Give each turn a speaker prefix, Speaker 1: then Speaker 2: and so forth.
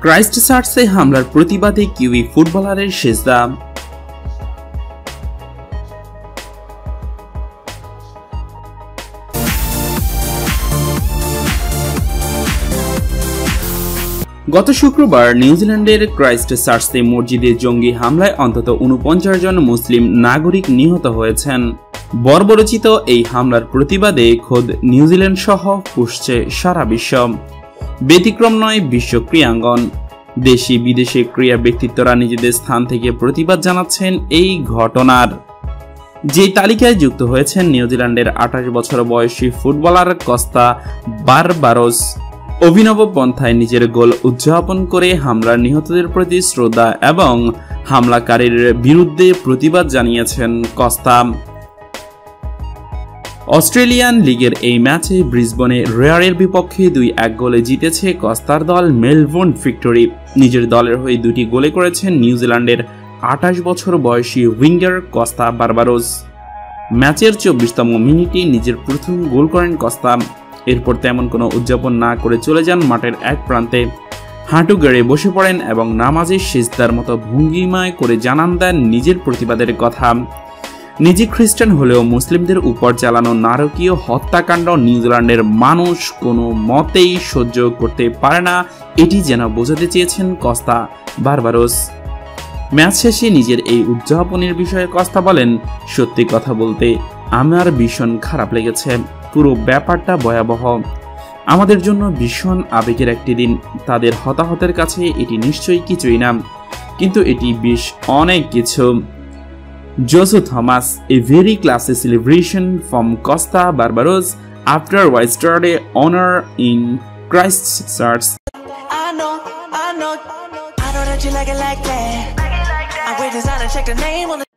Speaker 1: ক্রাইস্টচার্চে হামলার প্রতিবাদে কিউই ফুটবলারের সেজদা। গত শুক্রবার নিউজিল্যান্ডের ক্রাইস্টচার্চে মসজিদে জঙ্গি হামলায় অন্তত ৪৯ জন মুসলিম নাগরিক নিহত হয়েছেন। বর্বরচিত এই হামলার প্রতিবাদে খোদ নিউজিল্যান্ড সহ ফুঁসছে সারা বিশ্ব। ব্যতিক্রম নয় বিশ্ব ক্রীড়াঙ্গন। দেশি বিদেশি ক্রীড়া ব্যক্তিত্বরা নিজেদের স্থান থেকে প্রতিবাদ জানাচ্ছেন এই ঘটনার। যে তালিকায় যুক্ত হয়েছেন নিউজিল্যান্ডের ২৮ বছর বয়সী ফুটবলার কস্তা বারবারোস। অভিনব পন্থায় নিজের গোল উদযাপন করে হামলার নিহতদের প্রতি শ্রদ্ধা এবং হামলাকারীর বিরুদ্ধে প্রতিবাদ জানিয়েছেন কস্তা। অস্ট্রেলিয়ান লিগের এই ম্যাচে ব্রিসবেনে রেয়ারের বিপক্ষে ২-১ গোলে জিতেছে কস্তার দল মেলবোর্ন ভিক্টোরি। নিজের দলের হয়ে ২টি গোলে করেছেন নিউজিল্যান্ডের ২৮ বছর বয়সী উইঙ্গার কস্তা বারবারোস। ম্যাচের ২৪তম মিনিটে নিজের প্রথম গোল করেন কস্তা। এরপর তেমন কোনো উদযাপন না করে চলে যান মাঠের এক প্রান্তে, হাঁটু গেড়ে বসে পড়েন এবং নামাজের সিজদার মতো ভঙ্গিমায় করে জানান দেন নিজের প্রতিবাদের কথা। নিজে খ্রিস্টান হলেও মুসলিমদের উপর চালানো নারকীয় হত্যাকাণ্ড নিউজিল্যান্ডের মানুষ কোনো মতেই সহ্য করতে পারে না, এটি যেন বোঝাতে চেয়েছেন কস্তা বারবারোস। ম্যাচ শেষে নিজের এই উদযাপনের বিষয়ে কস্তা বলেন, সত্যি কথা বলতে আমার ভীষণ খারাপ লেগেছে। পুরো ব্যাপারটা ভয়াবহ, আমাদের জন্য ভীষণ আবেগের একটি দিন। তাদের হতাহতের কাছে এটি নিশ্চয়ই কিছুই না, কিন্তু এটি বেশ অনেক কিছু। Jose Thomas, a very classy celebration from Costa Barbaros after Yesterday honor in Christchurch.
Speaker 2: I know that you like it like that. I wait design and check the name on the